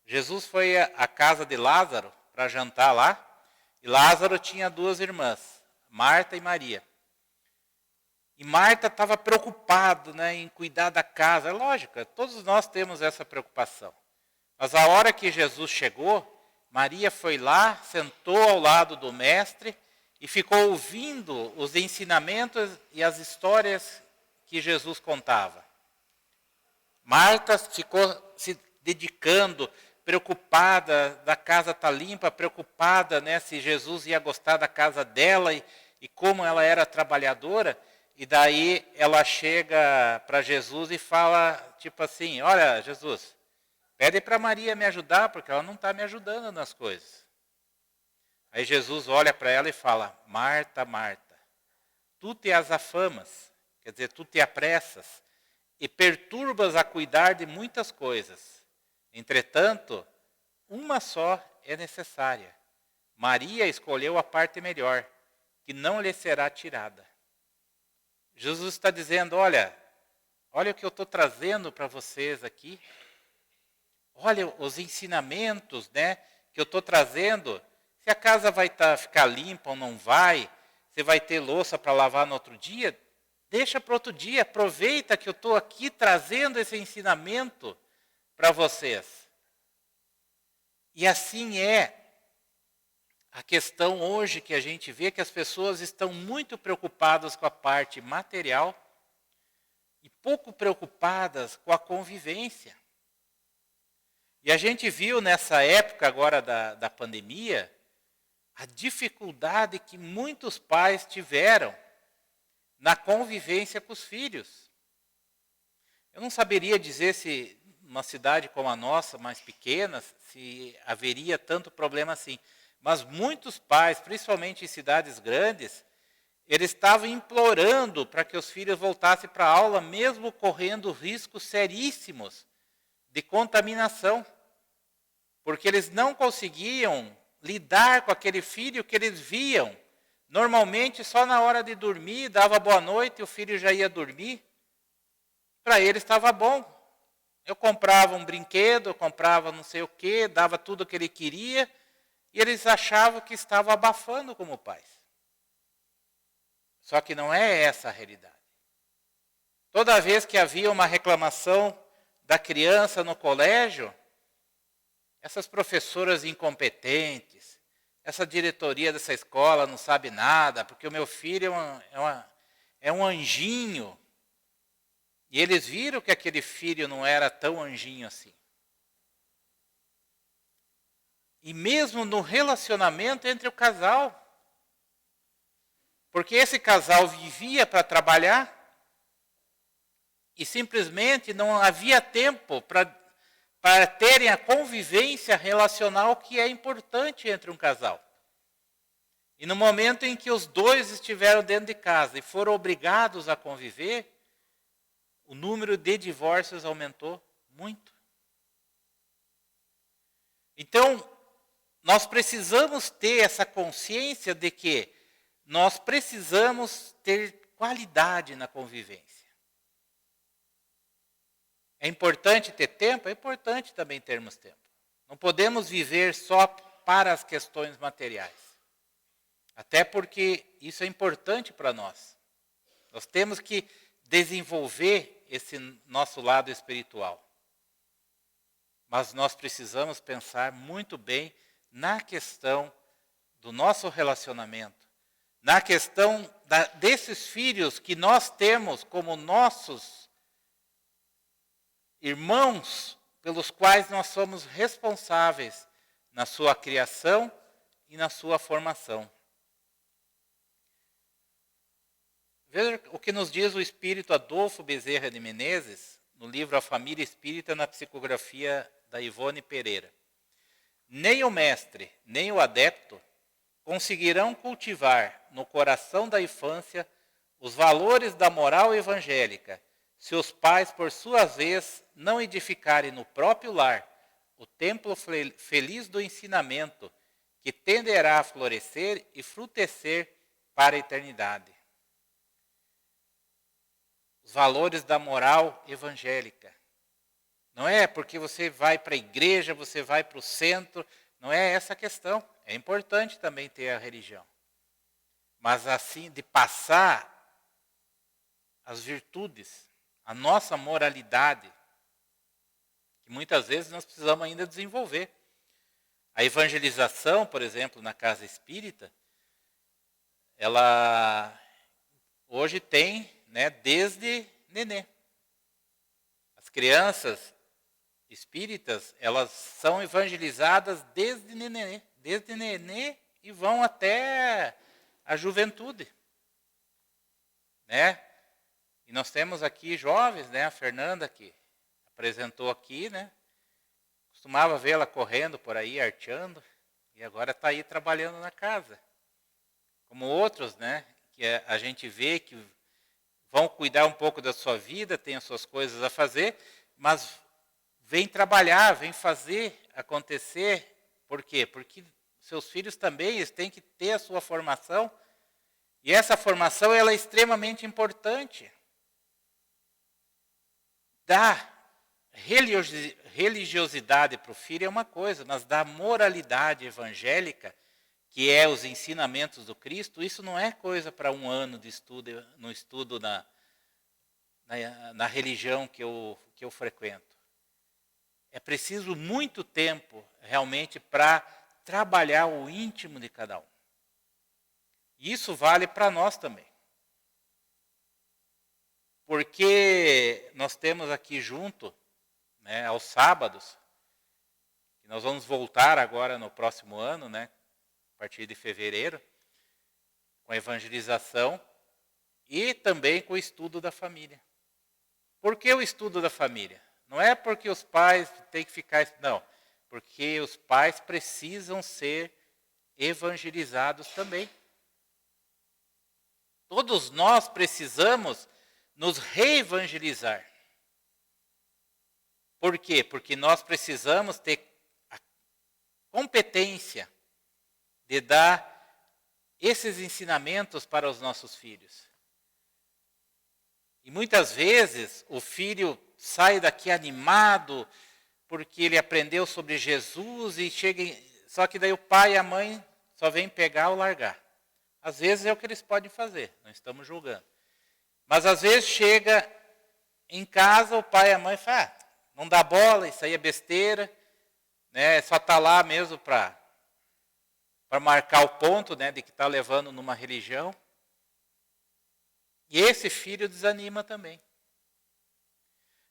[SPEAKER 1] Jesus foi à casa de Lázaro para jantar lá, e Lázaro tinha 2 irmãs, Marta e Maria. E Marta estava preocupada, né, em cuidar da casa. É lógico, todos nós temos essa preocupação. Mas a hora que Jesus chegou, Maria foi lá, sentou ao lado do mestre e ficou ouvindo os ensinamentos e as histórias que Jesus contava. Marta ficou se dedicando, preocupada da casa estar limpa, preocupada, né, se Jesus ia gostar da casa dela e como ela era trabalhadora. E daí ela chega para Jesus e fala, tipo assim, olha, Jesus, pede para Maria me ajudar, porque ela não está me ajudando nas coisas. Aí Jesus olha para ela e fala, Marta, Marta, tu te as afamas, quer dizer, tu te apressas, e perturbas a cuidar de muitas coisas. Entretanto, uma só é necessária. Maria escolheu a parte melhor, que não lhe será tirada. Jesus está dizendo, olha o que eu estou trazendo para vocês aqui. Olha os ensinamentos, né, que eu estou trazendo. Se a casa vai ficar limpa ou não vai, se vai ter louça para lavar no outro dia, deixa para outro dia, aproveita que eu estou aqui trazendo esse ensinamento para vocês. E assim é a questão hoje que a gente vê que as pessoas estão muito preocupadas com a parte material e pouco preocupadas com a convivência. E a gente viu nessa época agora da pandemia a dificuldade que muitos pais tiveram na convivência com os filhos. Eu não saberia dizer se numa cidade como a nossa, mais pequena, se haveria tanto problema assim. Mas muitos pais, principalmente em cidades grandes, eles estavam implorando para que os filhos voltassem para a aula, mesmo correndo riscos seríssimos de contaminação. Porque eles não conseguiam lidar com aquele filho que eles viam. Normalmente, só na hora de dormir, dava boa noite e o filho já ia dormir. Para eles estava bom. Eu comprava um brinquedo, eu comprava não sei o quê, dava tudo o que ele queria, e eles achavam que estavam abafando como pais. Só que não é essa a realidade. Toda vez que havia uma reclamação da criança no colégio, essas professoras incompetentes, essa diretoria dessa escola não sabe nada, porque o meu filho é um anjinho. E eles viram que aquele filho não era tão anjinho assim. E mesmo no relacionamento entre o casal. Porque esse casal vivia para trabalhar e simplesmente não havia tempo para terem a convivência relacional que é importante entre um casal. E no momento em que os dois estiveram dentro de casa e foram obrigados a conviver, o número de divórcios aumentou muito. Então, nós precisamos ter essa consciência de que nós precisamos ter qualidade na convivência. É importante ter tempo? É importante também termos tempo. Não podemos viver só para as questões materiais. Até porque isso é importante para nós. Nós temos que desenvolver esse nosso lado espiritual. Mas nós precisamos pensar muito bem na questão do nosso relacionamento, na questão desses filhos que nós temos como nossos irmãos, pelos quais nós somos responsáveis na sua criação e na sua formação. Veja o que nos diz o espírito Adolfo Bezerra de Menezes, no livro A Família Espírita, na psicografia da Ivone Pereira. Nem o mestre, nem o adepto conseguirão cultivar no coração da infância os valores da moral evangélica se os pais, por sua vez, não edificarem no próprio lar o templo feliz do ensinamento, que tenderá a florescer e frutecer para a eternidade. Os valores da moral evangélica. Não é porque você vai para a igreja, você vai para o centro, não é essa a questão. É importante também ter a religião. Mas assim, de passar as virtudes, a nossa moralidade, que muitas vezes nós precisamos ainda desenvolver. A evangelização, por exemplo, na casa espírita, ela hoje tem, né, desde nenê. As crianças espíritas, elas são evangelizadas desde nenê e vão até a juventude, né? E nós temos aqui jovens, né? A Fernanda que apresentou aqui, né? Costumava vê-la correndo por aí, arteando, e agora está aí trabalhando na casa. Como outros, né? Que a gente vê que vão cuidar um pouco da sua vida, têm as suas coisas a fazer, mas vem trabalhar, vem fazer acontecer. Por quê? Porque seus filhos também eles têm que ter a sua formação, e essa formação ela é extremamente importante. Dar religiosidade para o filho é uma coisa, mas dar moralidade evangélica, que é os ensinamentos do Cristo, isso não é coisa para um ano de estudo, no estudo na religião que eu frequento. É preciso muito tempo, realmente, para trabalhar o íntimo de cada um. E isso vale para nós também. Porque nós temos aqui junto, né, aos sábados, e nós vamos voltar agora no próximo ano, né, a partir de fevereiro, com a evangelização e também com o estudo da família. Por que o estudo da família? Não é porque os pais têm que ficar... Não, porque os pais precisam ser evangelizados também. Todos nós precisamos nos reevangelizar. Por quê? Porque nós precisamos ter a competência de dar esses ensinamentos para os nossos filhos. E muitas vezes o filho sai daqui animado porque ele aprendeu sobre Jesus e chega, só que daí o pai e a mãe só vêm pegar ou largar. Às vezes é o que eles podem fazer, não estamos julgando. Mas às vezes chega em casa, o pai e a mãe falam, não dá bola, isso aí é besteira, né? Só está lá mesmo para marcar o ponto, né, de que está levando numa religião. E esse filho desanima também.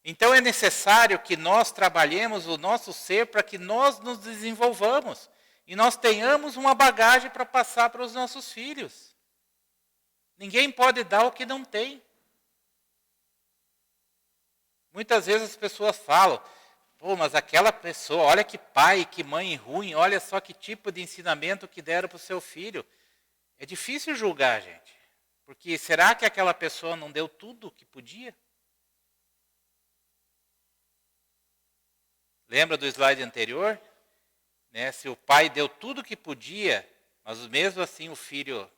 [SPEAKER 1] Então é necessário que nós trabalhemos o nosso ser para que nós nos desenvolvamos e nós tenhamos uma bagagem para passar para os nossos filhos. Ninguém pode dar o que não tem. Muitas vezes as pessoas falam, pô, mas aquela pessoa, olha que pai, que mãe ruim, olha só que tipo de ensinamento que deram para o seu filho. É difícil julgar, gente. Porque será que aquela pessoa não deu tudo o que podia? Lembra do slide anterior? Né? Se o pai deu tudo o que podia, mas mesmo assim o filho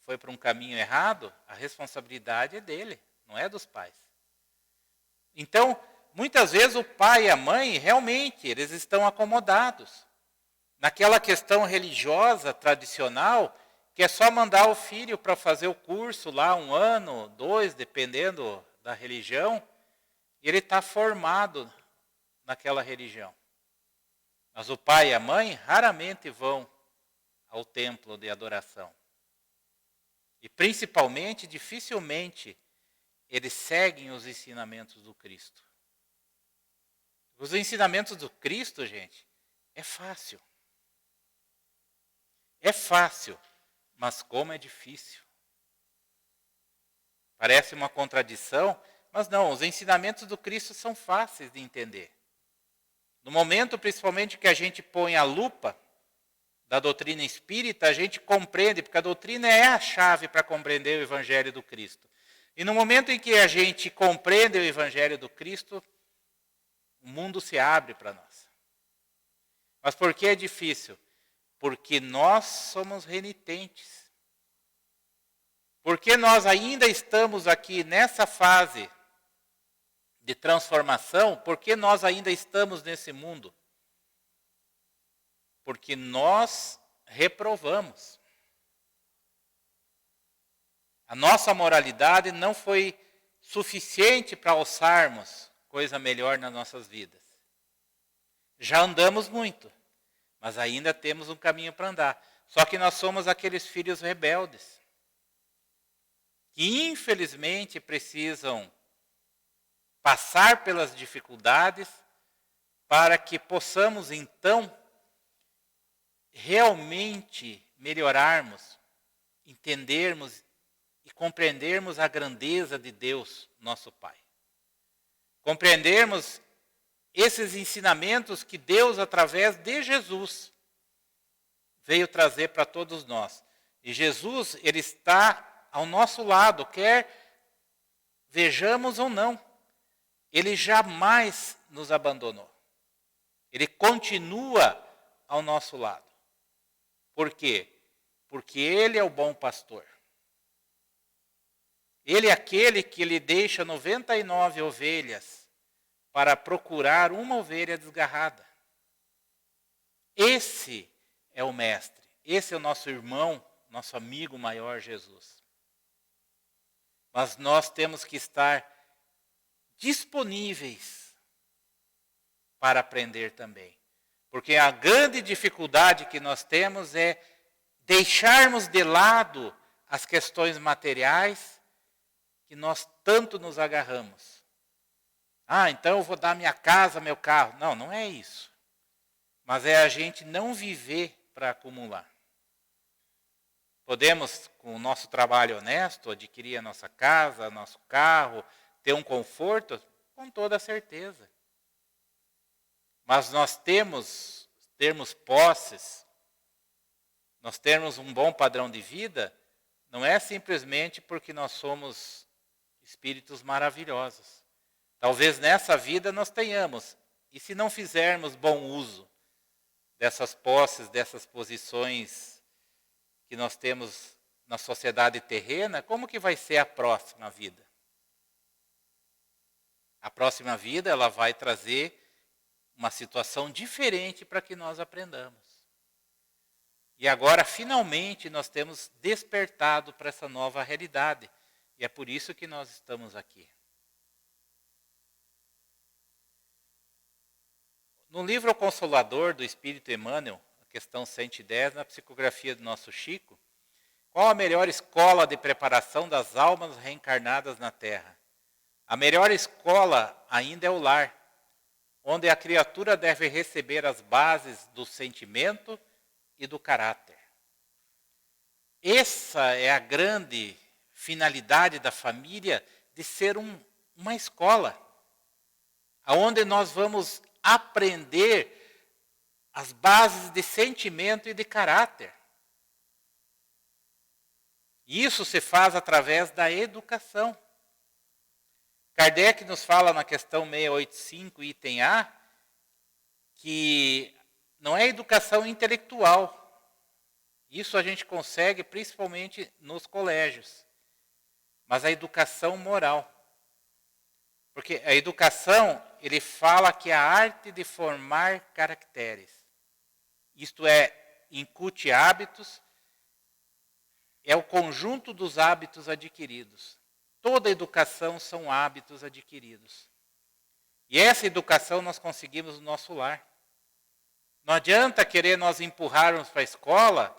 [SPEAKER 1] foi para um caminho errado, a responsabilidade é dele, não é dos pais. Então, muitas vezes o pai e a mãe, realmente, eles estão acomodados naquela questão religiosa, tradicional, que é só mandar o filho para fazer o curso lá 1 ano, 2, dependendo da religião, e ele está formado naquela religião. Mas o pai e a mãe raramente vão ao templo de adoração. E principalmente, dificilmente, eles seguem os ensinamentos do Cristo. Os ensinamentos do Cristo, gente, é fácil. É fácil, mas como é difícil. Parece uma contradição, mas não, os ensinamentos do Cristo são fáceis de entender. No momento, principalmente, que a gente põe a lupa da doutrina espírita, a gente compreende, porque a doutrina é a chave para compreender o Evangelho do Cristo. E no momento em que a gente compreende o Evangelho do Cristo, o mundo se abre para nós. Mas por que é difícil? Porque nós somos renitentes. Porque nós ainda estamos aqui nessa fase de transformação, porque nós ainda estamos nesse mundo? Porque nós reprovamos. A nossa moralidade não foi suficiente para alçarmos coisa melhor nas nossas vidas. Já andamos muito, mas ainda temos um caminho para andar. Só que nós somos aqueles filhos rebeldes, que infelizmente precisam passar pelas dificuldades para que possamos então realmente melhorarmos, entendermos e compreendermos a grandeza de Deus, nosso Pai. Compreendermos esses ensinamentos que Deus, através de Jesus, veio trazer para todos nós. E Jesus, Ele está ao nosso lado, quer vejamos ou não. Ele jamais nos abandonou. Ele continua ao nosso lado. Por quê? Porque Ele é o bom pastor. Ele é aquele que lhe deixa 99 ovelhas para procurar uma ovelha desgarrada. Esse é o Mestre. Esse é o nosso irmão, nosso amigo maior, Jesus. Mas nós temos que estar disponíveis para aprender também. Porque a grande dificuldade que nós temos é deixarmos de lado as questões materiais que nós tanto nos agarramos. Então eu vou dar minha casa, meu carro. Não, não é isso. Mas é a gente não viver para acumular. Podemos, com o nosso trabalho honesto, adquirir a nossa casa, nosso carro, ter um conforto, com toda certeza. Mas nós termos posses, nós termos um bom padrão de vida, não é simplesmente porque nós somos espíritos maravilhosos. Talvez nessa vida nós tenhamos, e se não fizermos bom uso dessas posses, dessas posições que nós temos na sociedade terrena, como que vai ser a próxima vida? A próxima vida ela vai trazer uma situação diferente para que nós aprendamos. E agora, finalmente, nós temos despertado para essa nova realidade. E é por isso que nós estamos aqui. No livro O Consolador, do Espírito Emmanuel, a questão 110, na psicografia do nosso Chico, qual a melhor escola de preparação das almas reencarnadas na Terra? A melhor escola ainda é o lar, onde a criatura deve receber as bases do sentimento e do caráter. Essa é a grande finalidade da família, de ser uma escola, onde nós vamos aprender as bases de sentimento e de caráter. Isso se faz através da educação. Kardec nos fala na questão 685, item A, que não é educação intelectual. Isso a gente consegue principalmente nos colégios. Mas a educação moral. Porque a educação, ele fala que é a arte de formar caracteres. Isto é, incute hábitos, é o conjunto dos hábitos adquiridos. Toda educação são hábitos adquiridos. E essa educação nós conseguimos no nosso lar. Não adianta querer nós empurrarmos para a escola,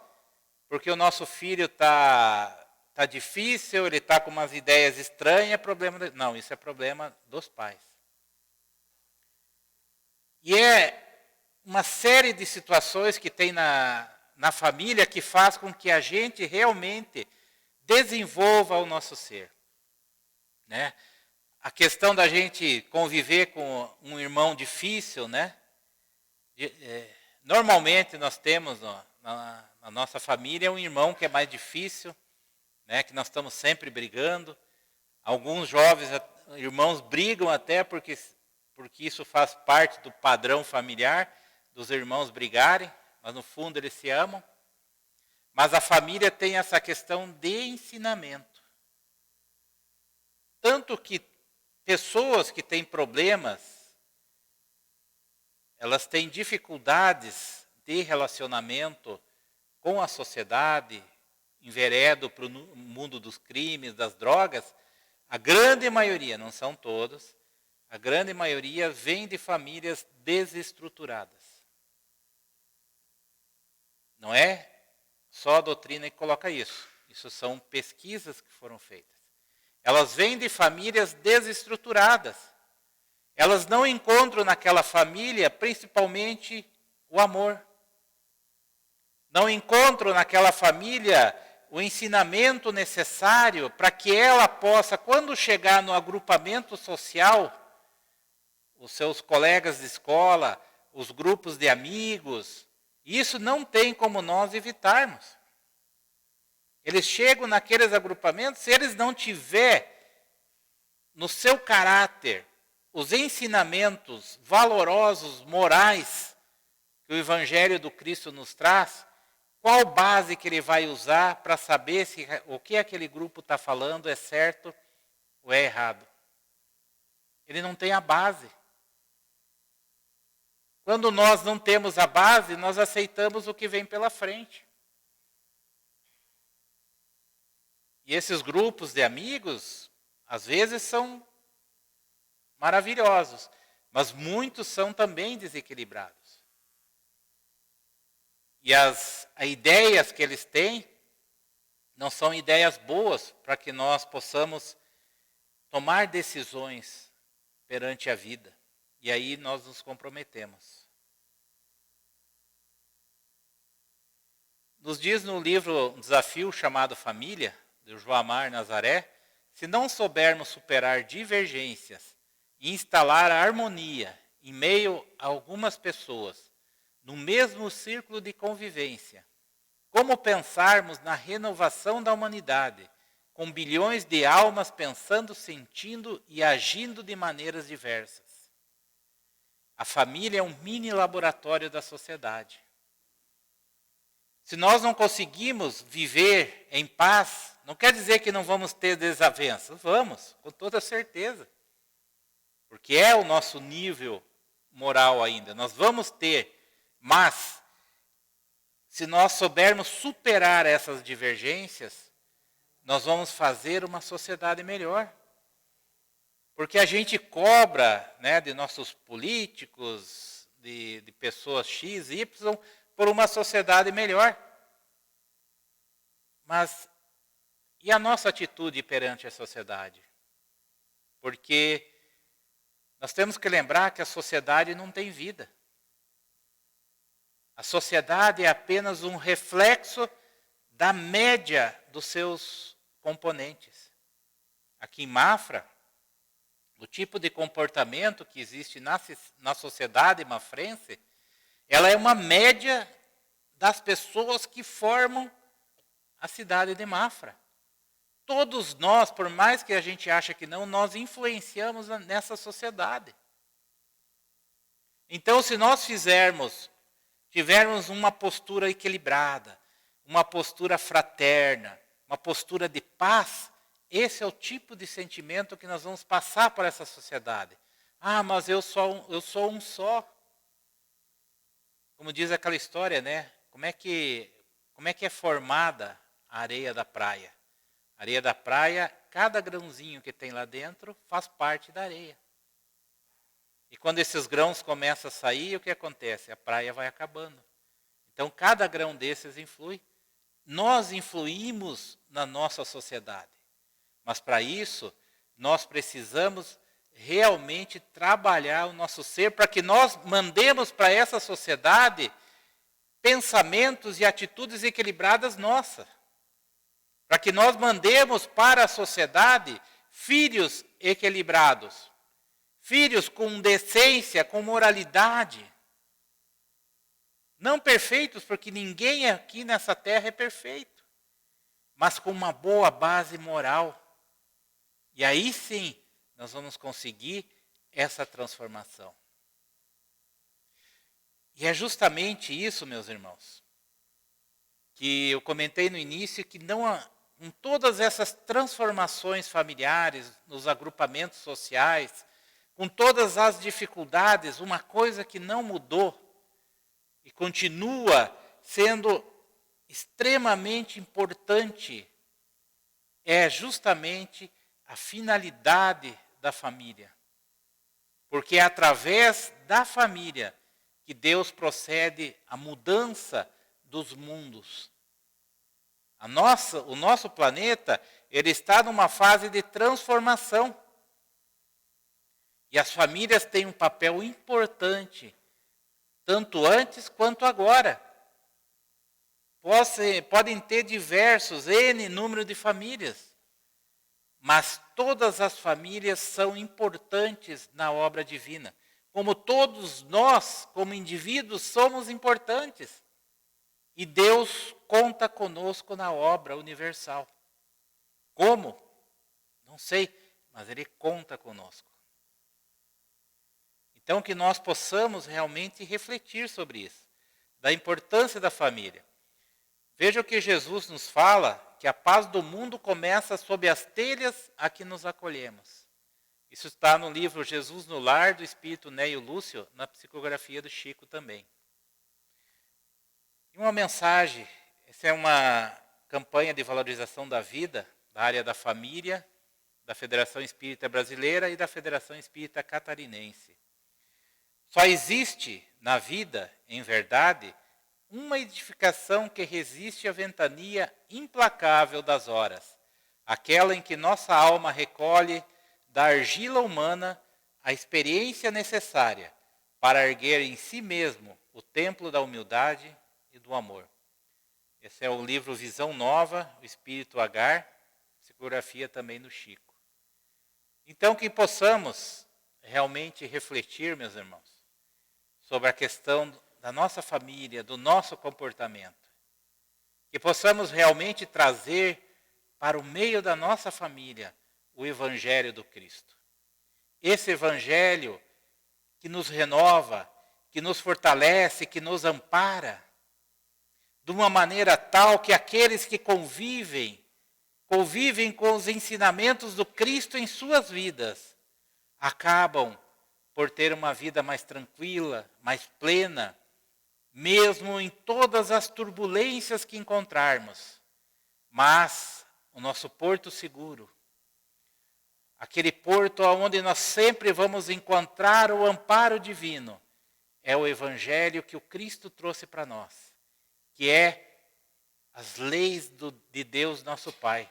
[SPEAKER 1] porque o nosso filho está difícil, ele está com umas ideias estranhas, é problema... Não, isso é problema dos pais. E é uma série de situações que tem na família que faz com que a gente realmente desenvolva o nosso ser. Né? A questão da gente conviver com um irmão difícil, né? Normalmente nós temos na nossa família um irmão que é mais difícil, né? Que nós estamos sempre brigando. Alguns jovens irmãos brigam até porque isso faz parte do padrão familiar, dos irmãos brigarem, mas no fundo eles se amam. Mas a família tem essa questão de ensinamento. Tanto que pessoas que têm problemas, elas têm dificuldades de relacionamento com a sociedade, enveredam para o mundo dos crimes, das drogas. A grande maioria, não são todos, a grande maioria vem de famílias desestruturadas. Não é só a doutrina que coloca isso. Isso são pesquisas que foram feitas. Elas vêm de famílias desestruturadas. Elas não encontram naquela família, principalmente, o amor. Não encontram naquela família o ensinamento necessário para que ela possa, quando chegar no agrupamento social, os seus colegas de escola, os grupos de amigos, isso não tem como nós evitarmos. Eles chegam naqueles agrupamentos, se eles não tiverem no seu caráter os ensinamentos valorosos, morais, que o Evangelho do Cristo nos traz, qual base que ele vai usar para saber se o que aquele grupo está falando é certo ou é errado? Ele não tem a base. Quando nós não temos a base, nós aceitamos o que vem pela frente. E esses grupos de amigos, às vezes são maravilhosos, mas muitos são também desequilibrados. E as ideias que eles têm não são ideias boas para que nós possamos tomar decisões perante a vida. E aí nós nos comprometemos. Nos diz no livro um desafio chamado Família, de Joamar Nazaré, se não soubermos superar divergências e instalar a harmonia em meio a algumas pessoas, no mesmo círculo de convivência, como pensarmos na renovação da humanidade, com bilhões de almas pensando, sentindo e agindo de maneiras diversas? A família é um mini laboratório da sociedade. Se nós não conseguimos viver em paz, não quer dizer que não vamos ter desavenças. Vamos, com toda certeza. Porque é o nosso nível moral ainda. Nós vamos ter, mas se nós soubermos superar essas divergências, nós vamos fazer uma sociedade melhor. Porque a gente cobra, né, de nossos políticos, de pessoas X, Y, por uma sociedade melhor. Mas e a nossa atitude perante a sociedade? Porque nós temos que lembrar que a sociedade não tem vida. A sociedade é apenas um reflexo da média dos seus componentes. Aqui em Mafra, o tipo de comportamento que existe na sociedade mafrense, ela é uma média das pessoas que formam a cidade de Mafra. Todos nós, por mais que a gente ache que não, nós influenciamos nessa sociedade. Então, se nós tivermos uma postura equilibrada, uma postura fraterna, uma postura de paz, esse é o tipo de sentimento que nós vamos passar para essa sociedade. Ah, mas eu sou um só. Como diz aquela história, né? Como é que é formada a areia da praia? A areia da praia, cada grãozinho que tem lá dentro faz parte da areia. E quando esses grãos começam a sair, o que acontece? A praia vai acabando. Então, cada grão desses influi. Nós influímos na nossa sociedade. Mas para isso, nós precisamos realmente trabalhar o nosso ser para que nós mandemos para essa sociedade pensamentos e atitudes equilibradas nossas. Para que nós mandemos para a sociedade filhos equilibrados. Filhos com decência, com moralidade. Não perfeitos, porque ninguém aqui nessa terra é perfeito. Mas com uma boa base moral. E aí sim, nós vamos conseguir essa transformação. E é justamente isso, meus irmãos, que eu comentei no início, que não há, com todas essas transformações familiares, nos agrupamentos sociais, com todas as dificuldades, uma coisa que não mudou e continua sendo extremamente importante é justamente a finalidade da família. Porque é através da família que Deus procede à mudança dos mundos. O nosso planeta, ele está numa fase de transformação. E as famílias têm um papel importante, tanto antes quanto agora. Podem ter diversos, N número de famílias, mas todas as famílias são importantes na obra divina. Como todos nós, como indivíduos, somos importantes. E Deus conta conosco na obra universal. Como? Não sei, mas Ele conta conosco. Então, que nós possamos realmente refletir sobre isso, da importância da família. Veja o que Jesus nos fala, que a paz do mundo começa sob as telhas a que nos acolhemos. Isso está no livro Jesus no Lar, do Espírito Neio Lúcio, na psicografia do Chico também. E uma mensagem, essa é uma campanha de valorização da vida, da área da família, da Federação Espírita Brasileira e da Federação Espírita Catarinense. Só existe na vida, em verdade, uma edificação que resiste à ventania implacável das horas, aquela em que nossa alma recolhe da argila humana a experiência necessária para erguer em si mesmo o templo da humildade e do amor. Esse é o livro Visão Nova, o Espírito Agar, psicografia também do Chico. Então, que possamos realmente refletir, meus irmãos, sobre a questão da nossa família, do nosso comportamento. Que possamos realmente trazer para o meio da nossa família o Evangelho do Cristo. Esse Evangelho que nos renova, que nos fortalece, que nos ampara, de uma maneira tal que aqueles que convivem com os ensinamentos do Cristo em suas vidas, acabam por ter uma vida mais tranquila, mais plena, mesmo em todas as turbulências que encontrarmos. Mas o nosso porto seguro, aquele porto onde nós sempre vamos encontrar o amparo divino, é o Evangelho que o Cristo trouxe para nós, que é as leis de Deus nosso Pai.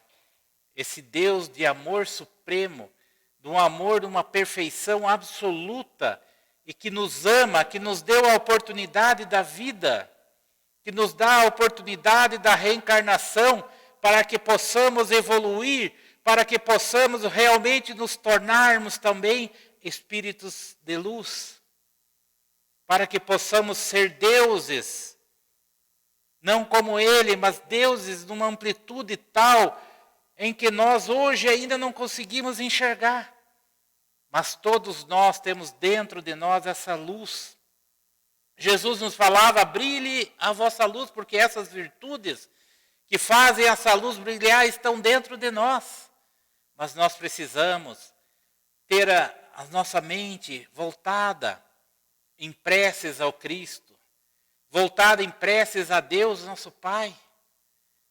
[SPEAKER 1] Esse Deus de amor supremo, de um amor, de uma perfeição absoluta, e que nos ama, que nos deu a oportunidade da vida, que nos dá a oportunidade da reencarnação, para que possamos evoluir, para que possamos realmente nos tornarmos também espíritos de luz, para que possamos ser deuses, não como Ele, mas deuses numa amplitude tal, em que nós hoje ainda não conseguimos enxergar. Mas todos nós temos dentro de nós essa luz. Jesus nos falava, brilhe a vossa luz, porque essas virtudes que fazem essa luz brilhar estão dentro de nós. Mas nós precisamos ter a nossa mente voltada em preces ao Cristo, voltada em preces a Deus, nosso Pai,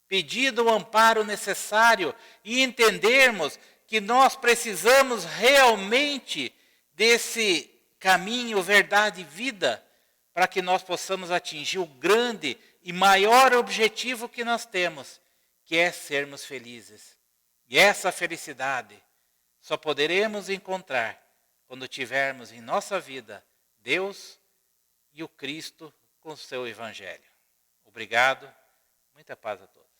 [SPEAKER 1] pedindo o amparo necessário e entendermos que nós precisamos realmente desse caminho, verdade e vida, para que nós possamos atingir o grande e maior objetivo que nós temos, que é sermos felizes. E essa felicidade só poderemos encontrar quando tivermos em nossa vida Deus e o Cristo com o seu Evangelho. Obrigado, muita paz a todos.